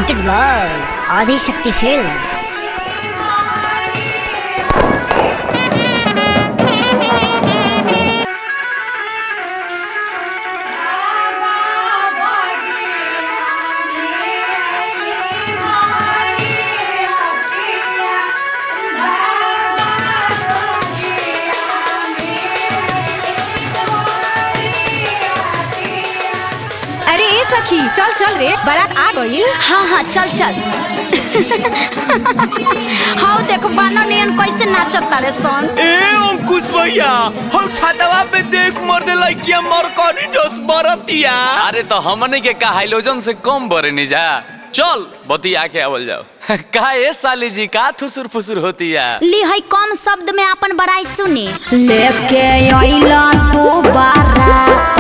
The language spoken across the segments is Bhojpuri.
presented by Adi Shakti Films. सखी चल चल रे बारात आ गई। हाँ चल चल। हाँ देखो बानो नियन कैसे नाचता रे सन। ए अंकुश भैया हम छतवा पे देख मर्दे लइकिया मरकनी जस बरतिया। अरे तो हमने के का हाइलोजन से कम बरे नहीं जा। चल बती आके आवल जाओ। का ए साली जी का थुसुर फुसुर होती है। ली है कम शब्द में अपन बड़ाई सुनी। लेके आइला तू बारात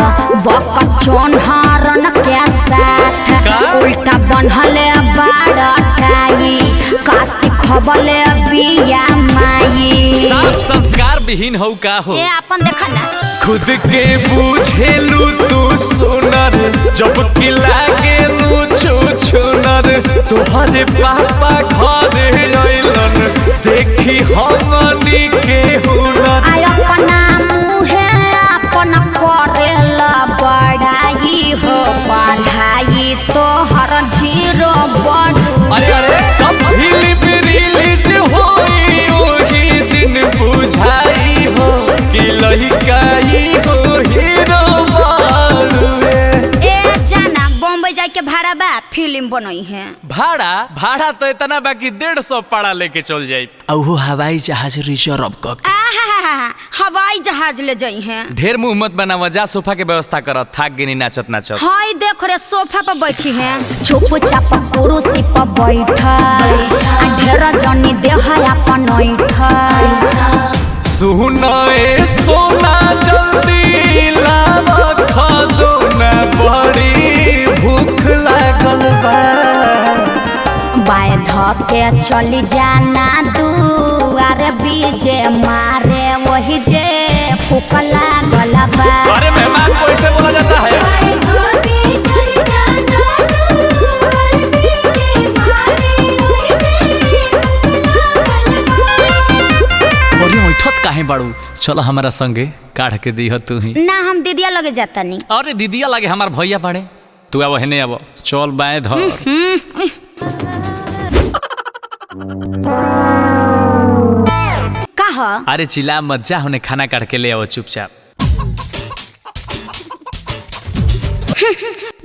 बकचोन हारन के साथ उल्टा बनहले बाड़ाई काशी खबले बिया माई। सब संस्कार विहीन हो का हो। ए अपन देखा ना खुद के बुझेलू तू सुनर जब कि लागे लू छुछुनर तोहरे पापा घरे अइलन देखी हमनी के हुनर। आय अपना मुहे अपन करेला बड़ाई हो पढ़ाई तोहर जीरो बड़ू। अरे कब रिलीज होई ओही दिन बुझाई हो कि लइकाई हो हीरो बालुए। ए जाना बॉम्बे जाए के भाड़ा बा फिल्म बनई है। भाड़ा तो इतना बाकी 150 पाड़ा लेके चल जाये। औ हवाई जहाज रिजर्व क हवाई जहाज ले जाई है। ढेर मुंह मत बनावा जा सोफा के व्यवस्था कर थाक गिनी नाचत नाचत। हाय देख रे सोफा पर बैठी है। चुप चाप कुर्सी पर बैठा ढेर जनी देह अपन सुनाए सोना जल्दी लावा खादो ना बड़ी भूख लागल बा। बाय धके चली जाना दुआरे बीजे मारे वही जे फूक लागल बा। अरे मेहमान को ऐसे बोला जाता है। बाय धके चली जाना दुआरे बीजे मारे वही जे फूक लागल बा। और उठत काहे बाड़ू। चलो हमारा संगे काढ़ के दी तू ही ना हम दीदिया लगे जाता नहीं। अरे दीदिया लगे हमार भैया बाड़े तू अब हेने अब चल बाएं धर। कहा अरे चिल्ला मत जा होने खाना काट के ले आओ चुपचाप।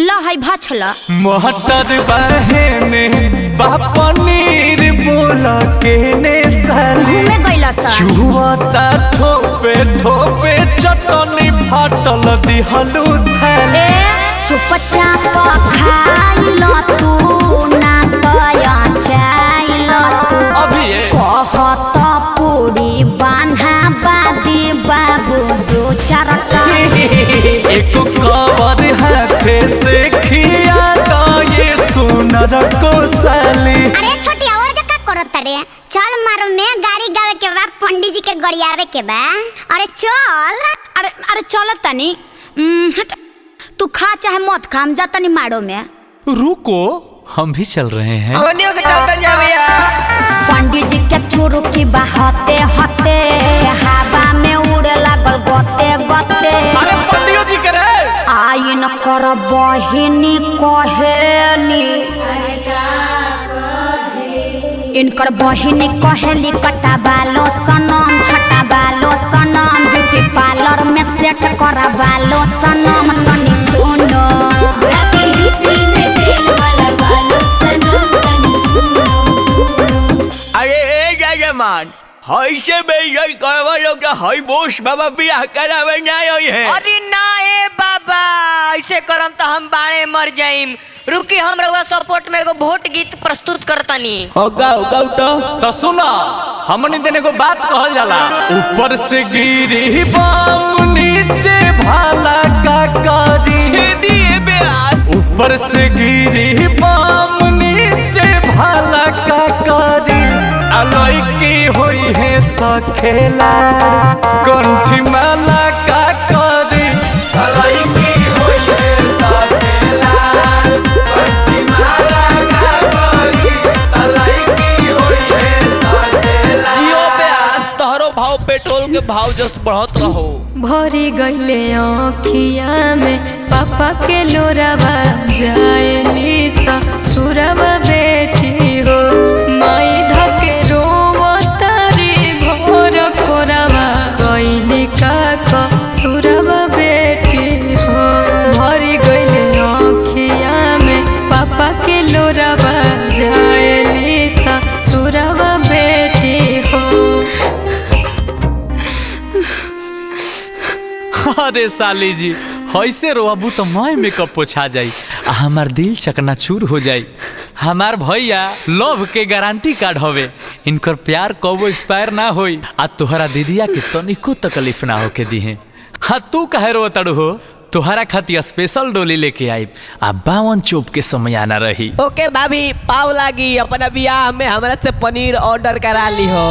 ला है भाछला मोहतर बहने पनीर बोला के ने साली घूमे गइला सा। छुआता ठोपे ठोपे चटनी फाटल दिहलू थैले। चुपचाप खाइल तू ना तया चाइल तू अभी कहत पूरी बान्हा बादी बाबू दो चारटा एक कवर हाथे से खिया ये सुनर को साली। अरे छोटी और जका करत रे चल मारो में गाड़ी गावे के बा पंडित जी के गड़ियावे के बा। अरे चल अरे चल तनी हट तू खा चाहे मत खा हम जाता नहीं मारो में। रुको हम भी चल रहे हैं। पंडित जी के चोरू की बहते हते हवा में उड़े लागल गते गते। अरे पंडियो जी करे आइन कर बहिनी कहेली इनकर बहिनी कहेली कटा बालो सनम छटा बालो सनम ब्यूटी पार्लर में सेट करा बालो सनम तनी सुनो जाती लिपि में तेल वाला बालो सनम तनी सुनो। अरे ए जजमान हई से बेइज्जत करवा लोग तो हई बोस बाबा बियाह करावे ना आई है। अरे ना ए बाबा ऐसे करम तो हम बाणे मर जाइम। रुकी हम रउआ सपोर्ट में एगो वोट गीत प्रस्तुत करतनी। गाओ तो सुना हमने देने को बात कहल जाला। ऊपर से गिरी बाम नीचे भाला का करी छेदिए ब्यास। ऊपर से गिरी बाम नीचे भाला का करी अलई की होई है सखेला कंठी माला का करी अलई की होई है सखेला कंठी माला का पेट्रोल के भाव जस बढ़त रहो। भरी गईले आँखिया में पापा के लोरावा जाए सुरवा बेटी हो माई धके रोवतारी भोर कोरावा गईली का सुरवा बेटी हो भरी गईले आँखिया में पापा के लोरावा जाए सुरवा बेटी हो। अरे साली जी ऐसे रोबू तो मैं मेकअप पोछा जाई आ हमार दिल चकनाचूर हो जाई। हमार भैया लव के गारंटी कार्ड हवे, इनकर प्यार कबो एक्सपायर ना होई आ तोहरा दीदिया के तनिको तकलीफ ना होके दिहे। हाँ तू काहे रोतड़ू हो, तोहरा खातिर स्पेशल डोली लेके आई आ 52 चोप के समय आना रही। ओके भाभी पाव लागी अपना बियाह में हमरा से पनीर ऑर्डर करा ली हो।